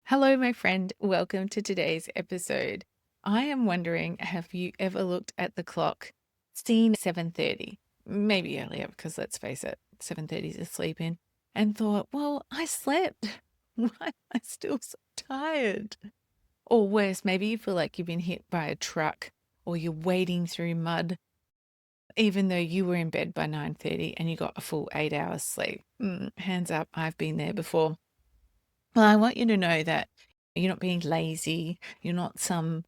Hello, my friend. Welcome to today's episode. I am wondering, have you ever looked at the clock, seen 7:30, maybe earlier, because let's face it, 7:30 is a sleep in, and thought, well, I slept. Why am I still so tired? Or worse, maybe you feel like you've been hit by a truck or you're wading through mud, even though you were in bed by 9:30 and you got a full 8 hours sleep. Hands up, I've been there before. Well, I want you to know that you're not being lazy. You're not some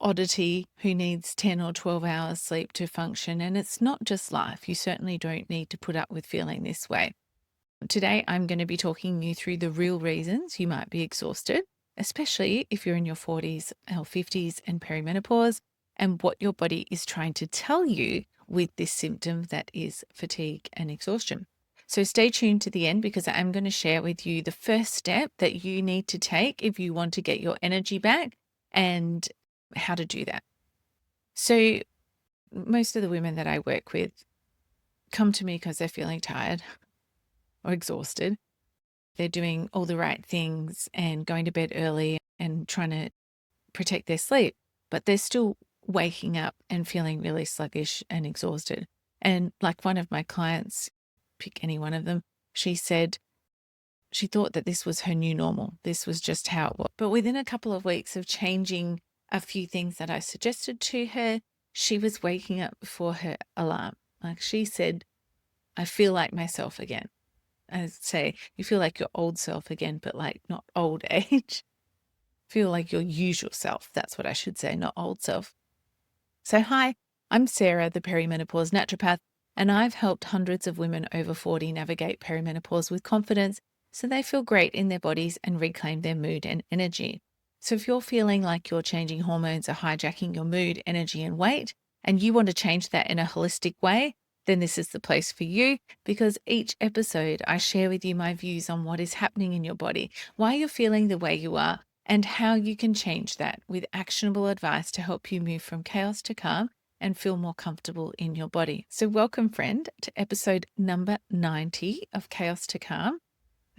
oddity who needs 10 or 12 hours sleep to function. And it's not just life. You certainly don't need to put up with feeling this way. Today, I'm going to be talking you through the real reasons you might be exhausted, especially if you're in your 40s or 50s and perimenopause, and what your body is trying to tell you with this symptom that is fatigue and exhaustion. So stay tuned to the end because I'm going to share with you the first step that you need to take if you want to get your energy back and how to do that. So most of the women that I work with come to me because they're feeling tired or exhausted. They're doing all the right things and going to bed early and trying to protect their sleep, but they're still waking up and feeling really sluggish and exhausted. And like one of my clients, pick any one of them, she said she thought that this was her new normal. This was just how it was. But within a couple of weeks of changing a few things that I suggested to her, she was waking up before her alarm. Like she said, I feel like myself again. I say, you feel like your old self again, but like not old age. Feel like your usual self. That's what I should say, not old self. So hi, I'm Sarah, the perimenopause naturopath, and I've helped hundreds of women over 40 navigate perimenopause with confidence so they feel great in their bodies and reclaim their mood and energy. So if you're feeling like your changing hormones are hijacking your mood, energy, and weight, and you want to change that in a holistic way, then this is the place for you because each episode I share with you my views on what is happening in your body, why you're feeling the way you are, and how you can change that with actionable advice to help you move from chaos to calm and feel more comfortable in your body. So welcome, friend, to episode number 90 of Chaos to Calm.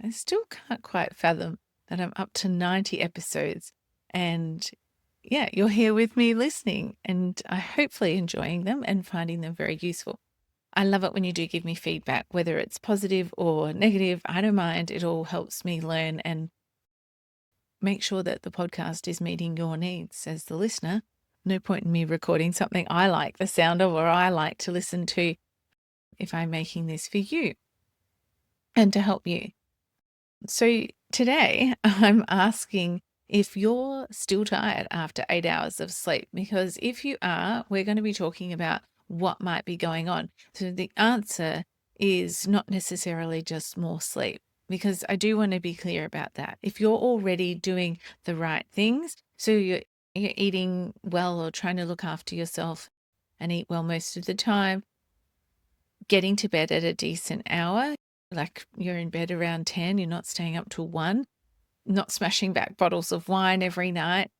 I still can't quite fathom that I'm up to 90 episodes and yeah, you're here with me listening and I hopefully enjoying them and finding them very useful. I love it when you do give me feedback, whether it's positive or negative. I don't mind. It all helps me learn and make sure that the podcast is meeting your needs as the listener. No point in me recording something I like the sound of or I like to listen to if I'm making this for you and to help you. So today I'm asking if you're still tired after 8 hours of sleep, because if you are, we're going to be talking about what might be going on. So the answer is not necessarily just more sleep, because I do want to be clear about that. If you're already doing the right things, so you're eating well or trying to look after yourself and eat well most of the time, getting to bed at a decent hour, like you're in bed around 10, you're not staying up till 1, not smashing back bottles of wine every night,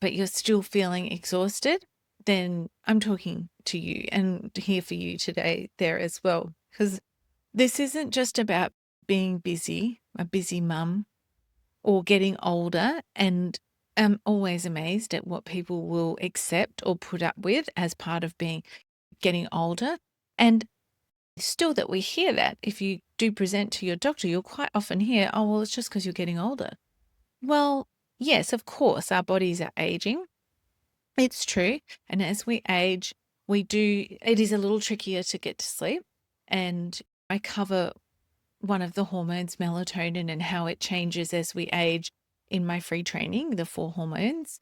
but you're still feeling exhausted, then I'm talking to you and here for you today there as well. Because this isn't just about being busy, a busy mum, or getting older. And I'm always amazed at what people will accept or put up with as part of getting older. And still that we hear that if you do present to your doctor, you'll quite often hear, oh, well, it's just because you're getting older. Well, yes, of course, our bodies are aging. It's true. And as we age, it is a little trickier to get to sleep. And I cover one of the hormones, melatonin, and how it changes as we age in my free training, the 4 hormones.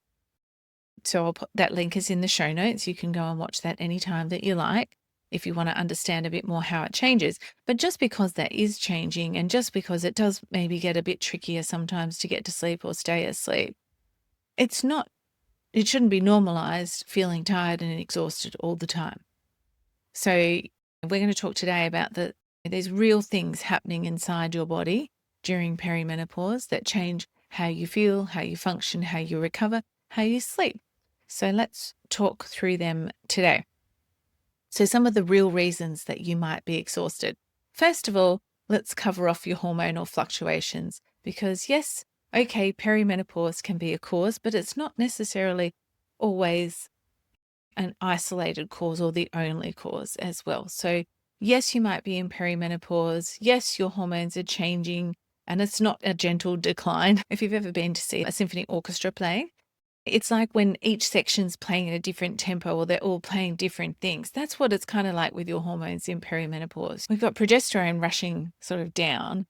So I'll put that link is in the show notes. You can go and watch that anytime that you like if you want to understand a bit more how it changes. But just because that is changing and just because it does maybe get a bit trickier sometimes to get to sleep or stay asleep, it shouldn't be normalized feeling tired and exhausted all the time. So we're going to talk today about there's real things happening inside your body during perimenopause that change how you feel, how you function, how you recover, how you sleep. So let's talk through them today. So some of the real reasons that you might be exhausted. First of all, let's cover off your hormonal fluctuations because yes, okay, perimenopause can be a cause, but it's not necessarily always an isolated cause or the only cause as well. So, yes, you might be in perimenopause. Yes, your hormones are changing, and it's not a gentle decline. If you've ever been to see a symphony orchestra playing, it's like when each section's playing at a different tempo or they're all playing different things. That's what it's kind of like with your hormones in perimenopause. We've got progesterone rushing sort of down,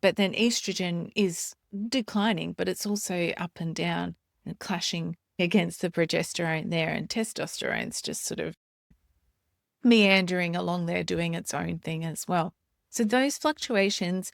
but then estrogen is declining, but it's also up and down and clashing against the progesterone there, and testosterone's just sort of meandering along there doing its own thing as well. So those fluctuations,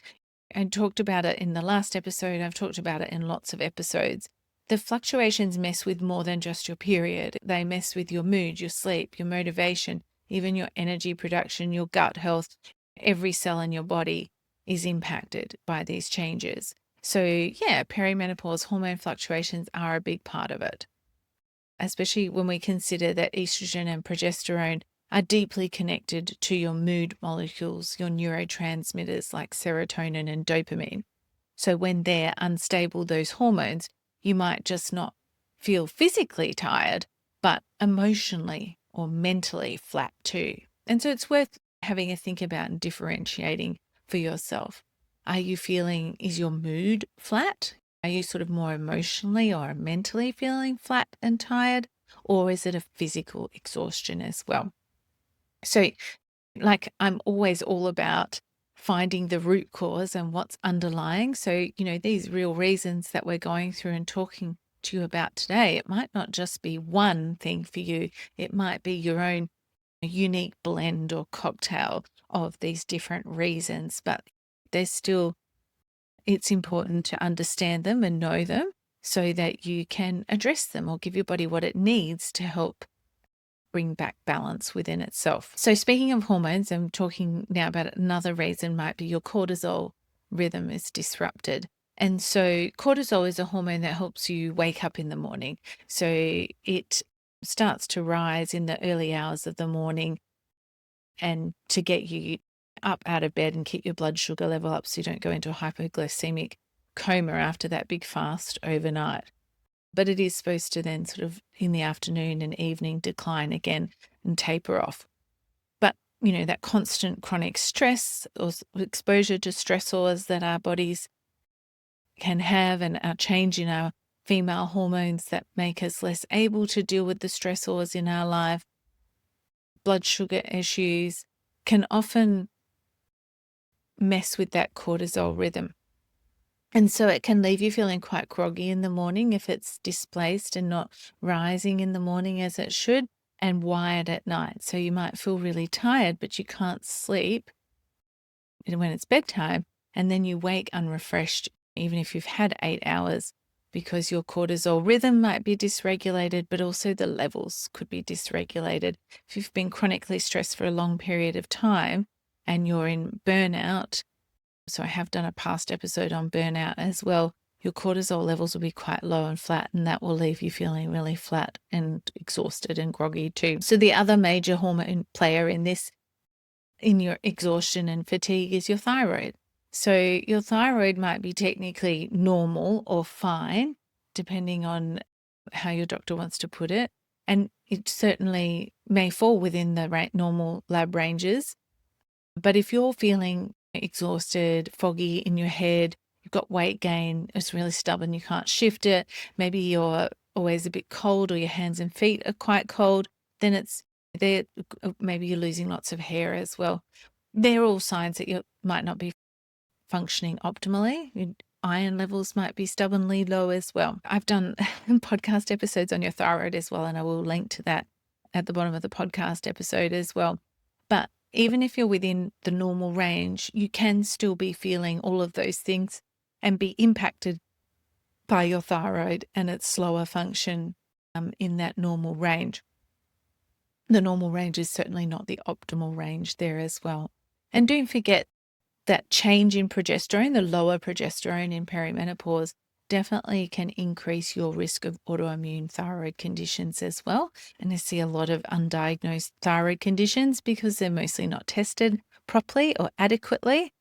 I talked about it in the last episode, I've talked about it in lots of episodes. The fluctuations mess with more than just your period. They mess with your mood, your sleep, your motivation, even your energy production, your gut health. Every cell in your body is impacted by these changes. So yeah, perimenopause hormone fluctuations are a big part of it, especially when we consider that estrogen and progesterone are deeply connected to your mood molecules, your neurotransmitters like serotonin and dopamine. So when they're unstable, those hormones, you might just not feel physically tired, but emotionally or mentally flat too. And so it's worth having a think about and differentiating for yourself. Are you feeling, is your mood flat? Are you sort of more emotionally or mentally feeling flat and tired? Or is it a physical exhaustion as well? So, like, I'm always all about finding the root cause and what's underlying. So, these real reasons that we're going through and talking to you about today, it might not just be one thing for you, it might be your own unique blend or cocktail of these different reasons, but there's still, it's important to understand them and know them so that you can address them or give your body what it needs to help bring back balance within itself. So speaking of hormones, I'm talking now about another reason might be your cortisol rhythm is disrupted. And so cortisol is a hormone that helps you wake up in the morning. So it starts to rise in the early hours of the morning and to get you up out of bed and keep your blood sugar level up so you don't go into a hypoglycemic coma after that big fast overnight. But it is supposed to then sort of in the afternoon and evening decline again and taper off. But, that constant chronic stress or exposure to stressors that our bodies can have and our change in our female hormones that make us less able to deal with the stressors in our life, blood sugar issues can often mess with that cortisol rhythm. And so it can leave you feeling quite groggy in the morning if it's displaced and not rising in the morning as it should, and wired at night. So you might feel really tired, but you can't sleep when it's bedtime. And then you wake unrefreshed, even if you've had 8 hours, because your cortisol rhythm might be dysregulated, but also the levels could be dysregulated. If you've been chronically stressed for a long period of time and you're in burnout, so I have done a past episode on burnout as well, your cortisol levels will be quite low and flat, and that will leave you feeling really flat and exhausted and groggy too. So the other major hormone player in this, in your exhaustion and fatigue, is your thyroid. So your thyroid might be technically normal or fine, depending on how your doctor wants to put it. And it certainly may fall within the normal lab ranges. But if you're feeling exhausted, foggy in your head, you've got weight gain, it's really stubborn, you can't shift it, maybe you're always a bit cold or your hands and feet are quite cold, then it's there. Maybe you're losing lots of hair as well. They're all signs that you might not be functioning optimally. Your iron levels might be stubbornly low as well. I've done podcast episodes on your thyroid as well, and I will link to that at the bottom of the podcast episode as well. But even if you're within the normal range, you can still be feeling all of those things and be impacted by your thyroid and its slower function in that normal range. The normal range is certainly not the optimal range there as well. And don't forget that change in progesterone, the lower progesterone in perimenopause, definitely can increase your risk of autoimmune thyroid conditions as well. And I see a lot of undiagnosed thyroid conditions because they're mostly not tested properly or adequately.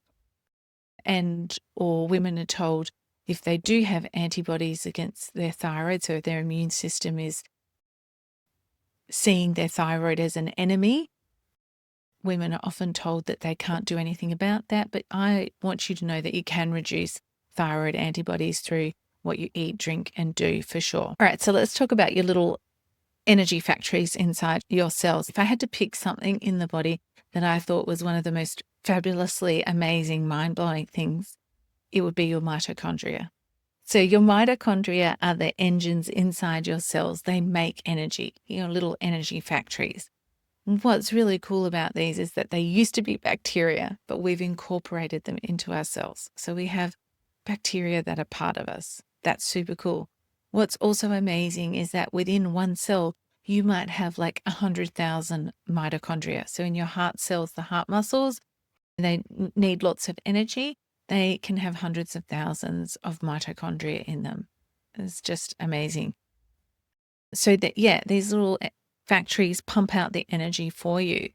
Or women are told, if they do have antibodies against their thyroid, so their immune system is seeing their thyroid as an enemy, women are often told that they can't do anything about that. But I want you to know that you can reduce thyroid antibodies through what you eat, drink, and do for sure. All right, so let's talk about your little energy factories inside your cells. If I had to pick something in the body that I thought was one of the most fabulously amazing, mind-blowing things, it would be your mitochondria. So your mitochondria are the engines inside your cells. They make energy, your little energy factories. And what's really cool about these is that they used to be bacteria, but we've incorporated them into our cells. So we have bacteria that are part of us. That's super cool. What's also amazing is that within one cell, you might have like 100,000 mitochondria. So in your heart cells, the heart muscles, they need lots of energy. They can have hundreds of thousands of mitochondria in them. It's just amazing. So that, yeah, these little factories pump out the energy for you.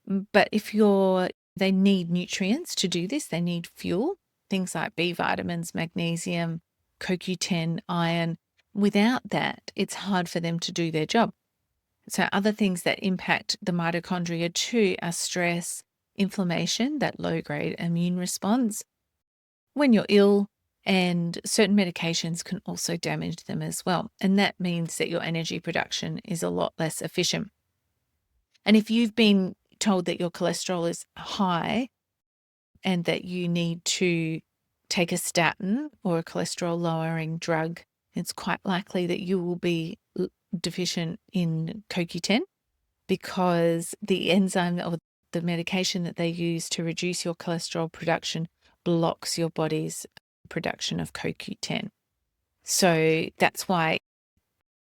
But they need nutrients to do this. They need fuel, things like B vitamins, magnesium, CoQ10, iron. Without that, it's hard for them to do their job. So other things that impact the mitochondria too are stress, inflammation, that low-grade immune response, when you're ill, and certain medications can also damage them as well. And that means that your energy production is a lot less efficient. And if you've been told that your cholesterol is high and that you need to take a statin or a cholesterol lowering drug, it's quite likely that you will be deficient in CoQ10, because the enzyme or the medication that they use to reduce your cholesterol production blocks your body's production of CoQ10. So that's why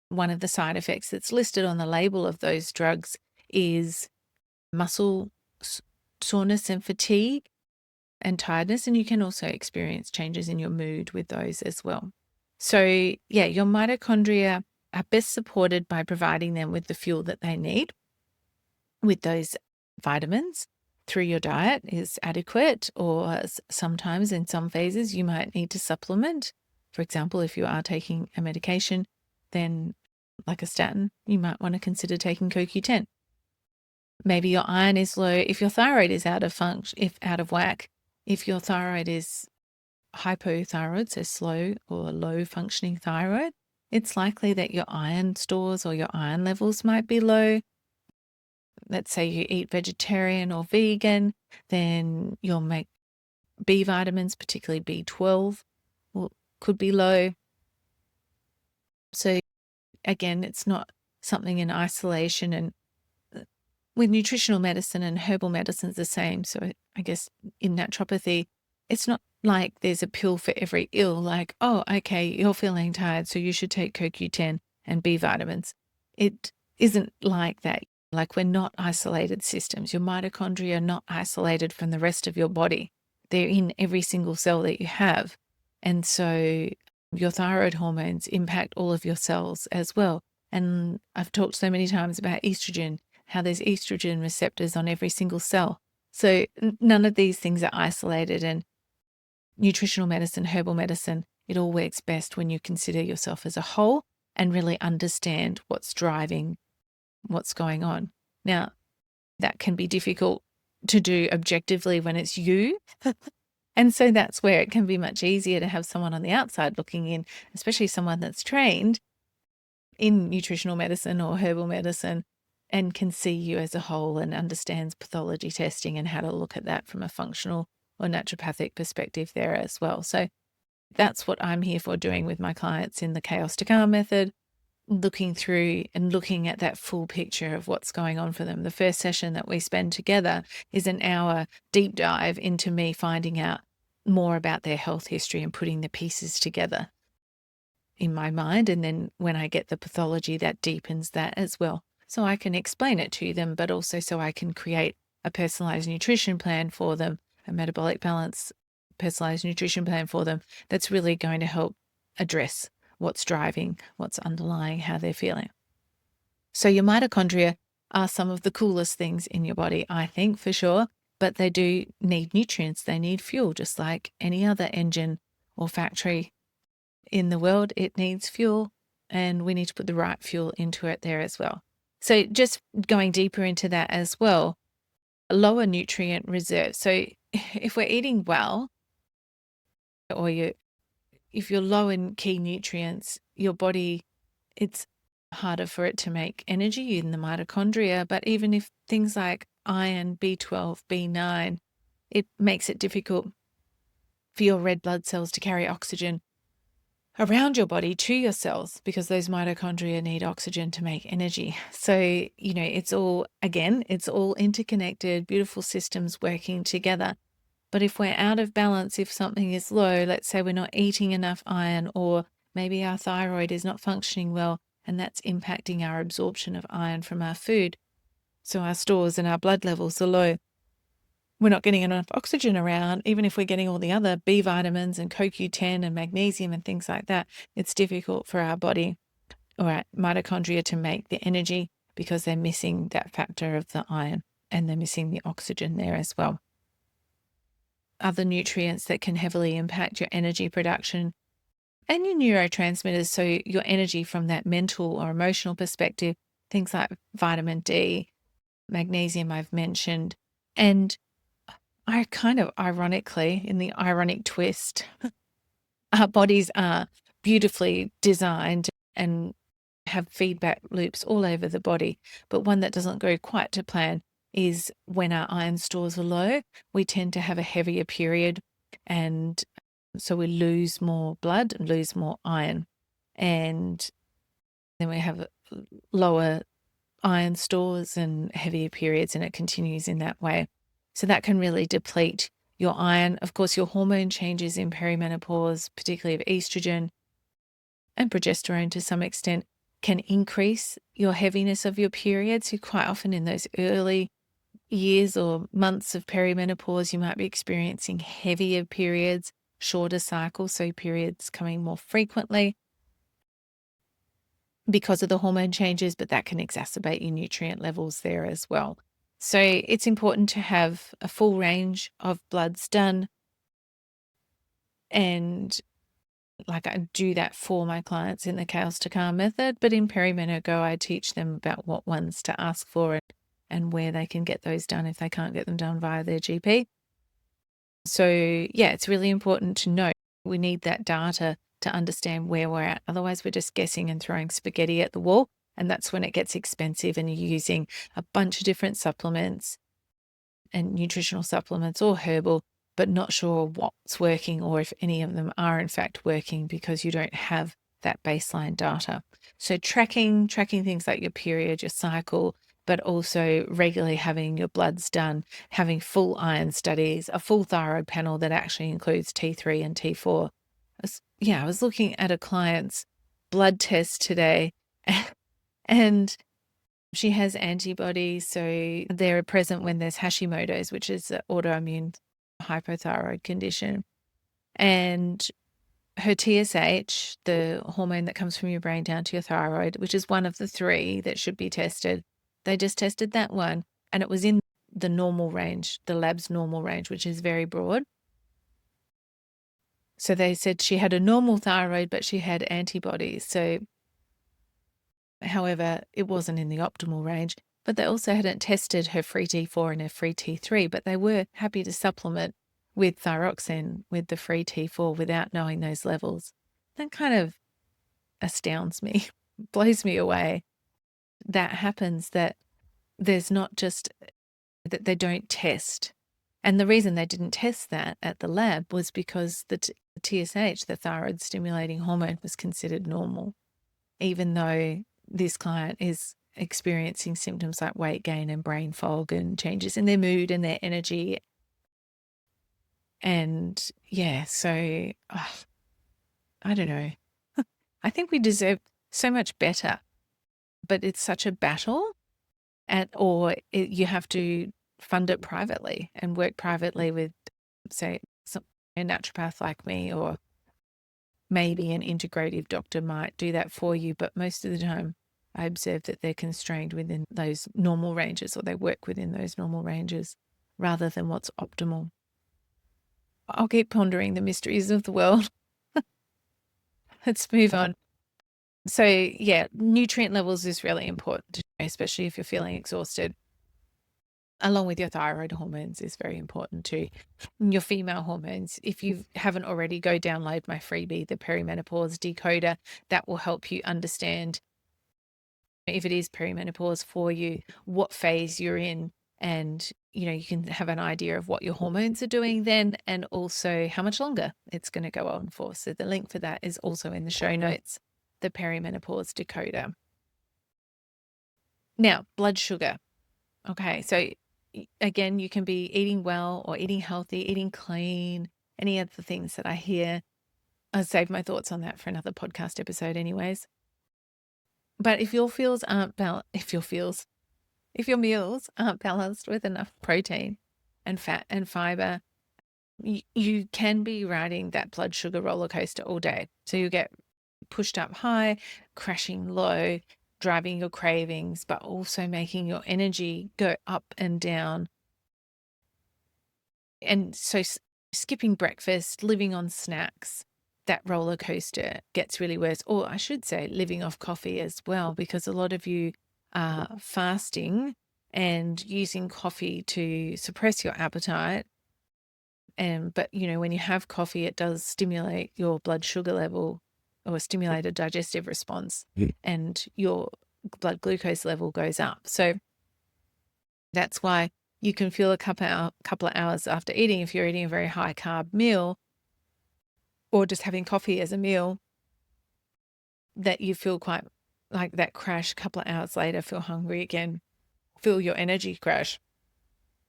one of the side effects that's listed on the label of those drugs is muscle soreness and fatigue and tiredness. And you can also experience changes in your mood with those as well. So yeah, your mitochondria are best supported by providing them with the fuel that they need, with those vitamins through your diet is adequate, or sometimes in some phases you might need to supplement. For example, if you are taking a medication, then like a statin, you might want to consider taking CoQ10. Maybe your iron is low. If your thyroid is out of whack, if your thyroid is hypothyroid, so slow or low functioning thyroid, it's likely that your iron stores or your iron levels might be low. Let's say you eat vegetarian or vegan, then you'll make B vitamins, particularly B12, could be low. So again, it's not something in isolation. And with nutritional medicine and herbal medicine is the same. So I guess in naturopathy, it's not like there's a pill for every ill, like, oh, okay, you're feeling tired, so you should take CoQ10 and B vitamins. It isn't like that. Like, we're not isolated systems. Your mitochondria are not isolated from the rest of your body. They're in every single cell that you have. And so your thyroid hormones impact all of your cells as well. And I've talked so many times about estrogen, how there's estrogen receptors on every single cell. So none of these things are isolated. And nutritional medicine, herbal medicine, it all works best when you consider yourself as a whole and really understand what's driving what's going on. Now, that can be difficult to do objectively when it's you. And so that's where it can be much easier to have someone on the outside looking in, especially someone that's trained in nutritional medicine or herbal medicine and can see you as a whole and understands pathology testing and how to look at that from a functional or naturopathic perspective there as well. So that's what I'm here for, doing with my clients in the Chaos to Calm method, looking through and looking at that full picture of what's going on for them. The first session that we spend together is an hour deep dive into me finding out more about their health history and putting the pieces together in my mind. And then when I get the pathology, that deepens that as well. So I can explain it to them, but also so I can create a personalized nutrition plan for them, a metabolic balance personalized nutrition plan for them that's really going to help address what's driving, what's underlying, how they're feeling. So your mitochondria are some of the coolest things in your body, I think, for sure, but they do need nutrients. They need fuel, just like any other engine or factory in the world, it needs fuel, and we need to put the right fuel into it there as well. So just going deeper into that as well, lower nutrient reserve. So if we're eating well, or if you're low in key nutrients, your body, it's harder for it to make energy in the mitochondria. But even if things like iron, B12, B9, it makes it difficult for your red blood cells to carry oxygen around your body to your cells, because those mitochondria need oxygen to make energy. So, it's all interconnected, beautiful systems working together. But if we're out of balance, if something is low, let's say we're not eating enough iron, or maybe our thyroid is not functioning well, and that's impacting our absorption of iron from our food. So our stores and our blood levels are low. We're not getting enough oxygen around, even if we're getting all the other B vitamins and CoQ10 and magnesium and things like that. It's difficult for our body or our mitochondria to make the energy, because they're missing that factor of the iron, and they're missing the oxygen there as well. Other nutrients that can heavily impact your energy production and your neurotransmitters, so your energy from that mental or emotional perspective, things like vitamin D, magnesium I've mentioned. And I kind of ironically, in the ironic twist, our bodies are beautifully designed and have feedback loops all over the body. But one that doesn't go quite to plan is when our iron stores are low, we tend to have a heavier period. And so we lose more blood and lose more iron. And then we have lower iron stores and heavier periods, and it continues in that way. So that can really deplete your iron. Of course, your hormone changes in perimenopause, particularly of estrogen and progesterone to some extent, can increase your heaviness of your periods. So quite often in those early years or months of perimenopause, you might be experiencing heavier periods, shorter cycles, so periods coming more frequently because of the hormone changes, but that can exacerbate your nutrient levels there as well. So it's important to have a full range of bloods done. And like, I do that for my clients in the Chaos to Calm method, but in Perimenopause Go, I teach them about what ones to ask for and where they can get those done if they can't get them done via their GP. So yeah, it's really important to know we need that data to understand where we're at. Otherwise, we're just guessing and throwing spaghetti at the wall. And that's when it gets expensive and you're using a bunch of different supplements and nutritional supplements or herbal, but not sure what's working or if any of them are in fact working, because you don't have that baseline data. So tracking things like your period, your cycle, but also regularly having your bloods done, having full iron studies, a full thyroid panel that actually includes T3 and T4. I was looking at a client's blood test today and she has antibodies, so they're present when there's Hashimoto's, which is an autoimmune hypothyroid condition. And her TSH, the hormone that comes from your brain down to your thyroid, which is one of the three that should be tested, they just tested that one, and it was in the normal range, the lab's normal range, which is very broad. So they said she had a normal thyroid, but she had antibodies. So however, it wasn't in the optimal range, but they also hadn't tested her free T4 and her free T3, but they were happy to supplement with thyroxine with the free T4 without knowing those levels. That kind of astounds me, blows me away. That happens, that there's not just that they don't test. And the reason they didn't test that at the lab was because the TSH, the thyroid stimulating hormone, was considered normal, even though this client is experiencing symptoms like weight gain and brain fog and changes in their mood and their energy. And yeah, so I don't know. I think we deserve so much better, but it's such a battle, you have to fund it privately and work privately with, say, a naturopath like me, or maybe an integrative doctor might do that for you. But most of the time, I observe that they're constrained within those normal ranges, or they work within those normal ranges rather than what's optimal. I'll keep pondering the mysteries of the world let's move on. So yeah, nutrient levels is really important, especially if you're feeling exhausted. Along with your thyroid hormones is very important too. And your female hormones, if you haven't already, go download my freebie, the Perimenopause Decoder. That will help you understand if it is perimenopause for you, what phase you're in, and you can have an idea of what your hormones are doing then, and also how much longer it's going to go on for. So the link for that is also in the show notes, the Perimenopause Decoder. Now, blood sugar. Okay, so again, you can be eating well or eating healthy, eating clean, any of the things that I hear. I'll save my thoughts on that for another podcast episode anyways. But if your meals aren't balanced with enough protein and fat and fiber, you can be riding that blood sugar roller coaster all day. So you get pushed up high, crashing low, driving your cravings, but also making your energy go up and down. And so skipping breakfast, living on snacks, that roller coaster gets really worse. Or I should say living off coffee as well, because a lot of you are fasting and using coffee to suppress your appetite. But when you have coffee, it does stimulate your blood sugar level or stimulate a digestive response, and your blood glucose level goes up. So that's why you can feel a couple of hours after eating, if you're eating a very high carb meal or just having coffee as a meal, that you feel quite like that crash. A couple of hours later, feel hungry again, feel your energy crash,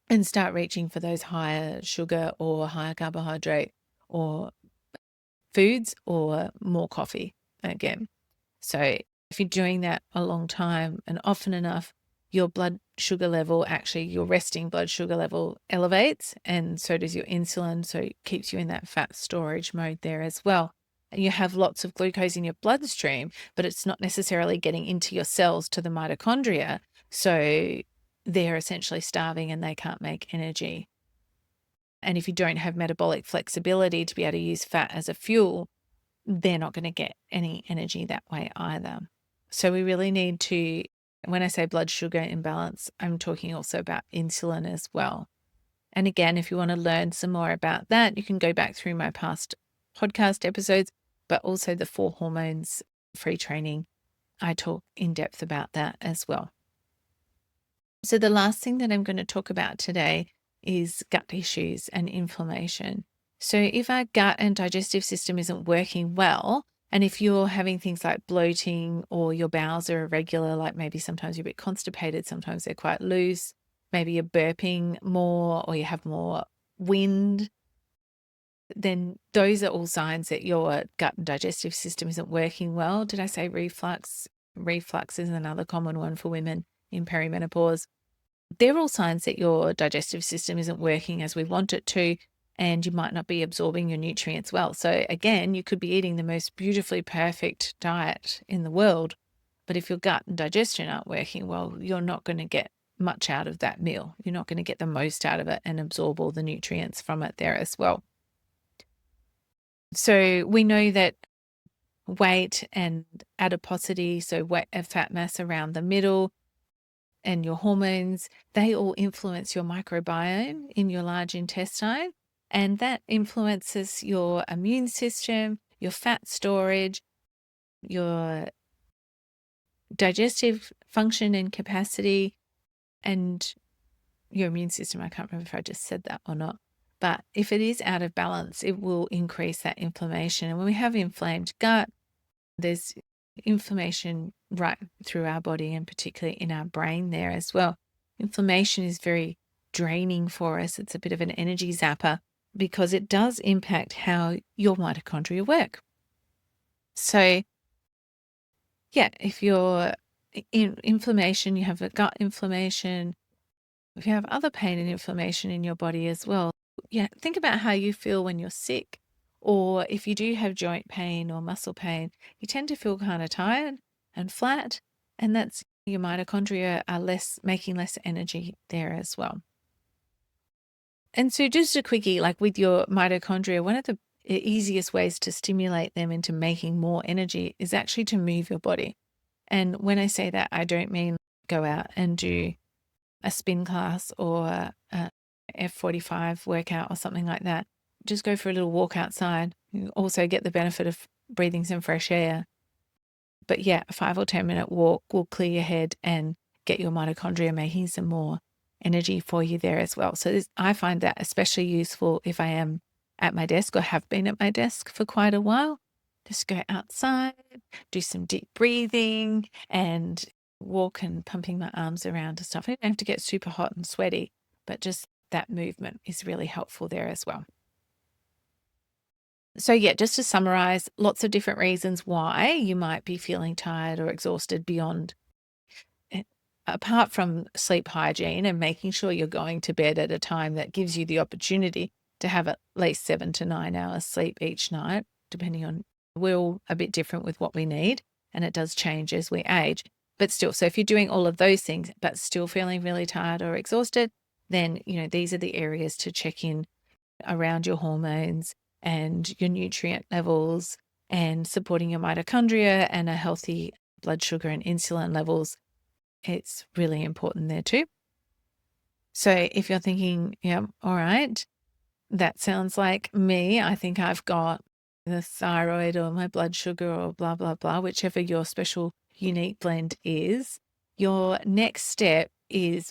and start reaching for those higher sugar or higher carbohydrate or foods or more coffee again. So if you're doing that a long time and often enough, your blood sugar level, actually your resting blood sugar level, elevates, and so does your insulin. So it keeps you in that fat storage mode there as well. And you have lots of glucose in your bloodstream, but it's not necessarily getting into your cells to the mitochondria. So they're essentially starving and they can't make energy. And if you don't have metabolic flexibility to be able to use fat as a fuel, they're not going to get any energy that way either. So we really need to, when I say blood sugar imbalance, I'm talking also about insulin as well. And again, if you want to learn some more about that, you can go back through my past podcast episodes, but also the 4 hormones free training. I talk in depth about that as well. So the last thing that I'm going to talk about today is gut issues and inflammation. So if our gut and digestive system isn't working well, and if you're having things like bloating or your bowels are irregular, like maybe sometimes you're a bit constipated, sometimes they're quite loose, maybe you're burping more or you have more wind, then those are all signs that your gut and digestive system isn't working well. Did I say reflux? Reflux is another common one for women in perimenopause. They're all signs that your digestive system isn't working as we want it to, and you might not be absorbing your nutrients well. So again, you could be eating the most beautifully perfect diet in the world, but if your gut and digestion aren't working well, you're not going to get much out of that meal. You're not going to get the most out of it and absorb all the nutrients from it there as well. So we know that weight and adiposity, so weight and fat mass around the middle, and your hormones, they all influence your microbiome in your large intestine. And that influences your immune system, your fat storage, your digestive function and capacity, and your immune system. I can't remember if I just said that or not. But if it is out of balance, it will increase that inflammation. And when we have inflamed gut, there's inflammation right through our body and particularly in our brain there as well. Inflammation is very draining for us. It's a bit of an energy zapper because it does impact how your mitochondria work. So yeah, if you're in inflammation, you have a gut inflammation, if you have other pain and inflammation in your body as well, yeah, think about how you feel when you're sick. Or if you do have joint pain or muscle pain, you tend to feel kind of tired and flat, and that's your mitochondria are making less energy there as well. And so just a quickie, like with your mitochondria, one of the easiest ways to stimulate them into making more energy is actually to move your body. And when I say that, I don't mean go out and do a spin class or a F45 workout or something like that. Just go for a little walk outside. You also get the benefit of breathing some fresh air. But yeah, a 5 or 10-minute walk will clear your head and get your mitochondria making some more energy for you there as well. So I find that especially useful if I am at my desk or have been at my desk for quite a while. Just go outside, do some deep breathing and walk and pumping my arms around and stuff. I don't have to get super hot and sweaty, but just that movement is really helpful there as well. So yeah, just to summarize, lots of different reasons why you might be feeling tired or exhausted beyond, apart from sleep hygiene and making sure you're going to bed at a time that gives you the opportunity to have at least 7 to 9 hours sleep each night, depending on, we're all a bit different with what we need, and it does change as we age. But still, so if you're doing all of those things, but still feeling really tired or exhausted, then, these are the areas to check in around your hormones and your nutrient levels and supporting your mitochondria and a healthy blood sugar and insulin levels. It's really important there too. So if you're thinking, yeah, all right, that sounds like me. I think I've got the thyroid or my blood sugar or blah, blah, blah, whichever your special unique blend is. Your next step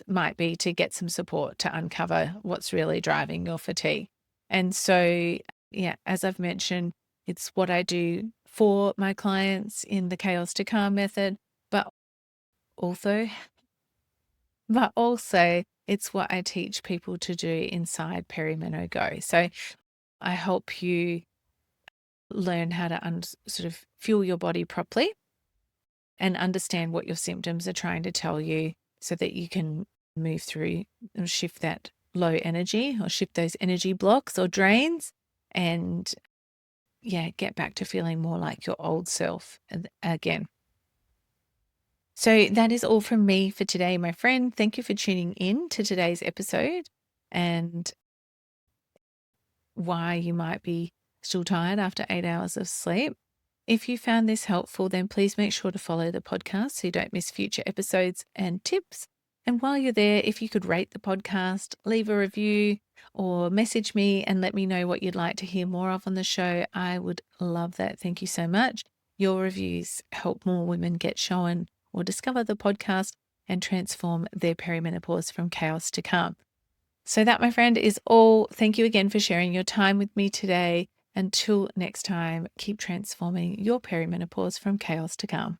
might be to get some support to uncover what's really driving your fatigue. And so, yeah, as I've mentioned, it's what I do for my clients in the Chaos to Calm method, but also it's what I teach people to do inside Perimenopause Go. So I help you learn how to sort of fuel your body properly and understand what your symptoms are trying to tell you so that you can move through and shift that low energy or shift those energy blocks or drains and, yeah, get back to feeling more like your old self again. So that is all from me for today, my friend. Thank you for tuning in to today's episode and why you might be still tired after 8 hours of sleep. If you found this helpful, then please make sure to follow the podcast so you don't miss future episodes and tips. And while you're there, if you could rate the podcast, leave a review, or message me and let me know what you'd like to hear more of on the show, I would love that. Thank you so much. Your reviews help more women get shown or discover the podcast and transform their perimenopause from chaos to calm. So that, my friend, is all. Thank you again for sharing your time with me today. Until next time, keep transforming your perimenopause from chaos to calm.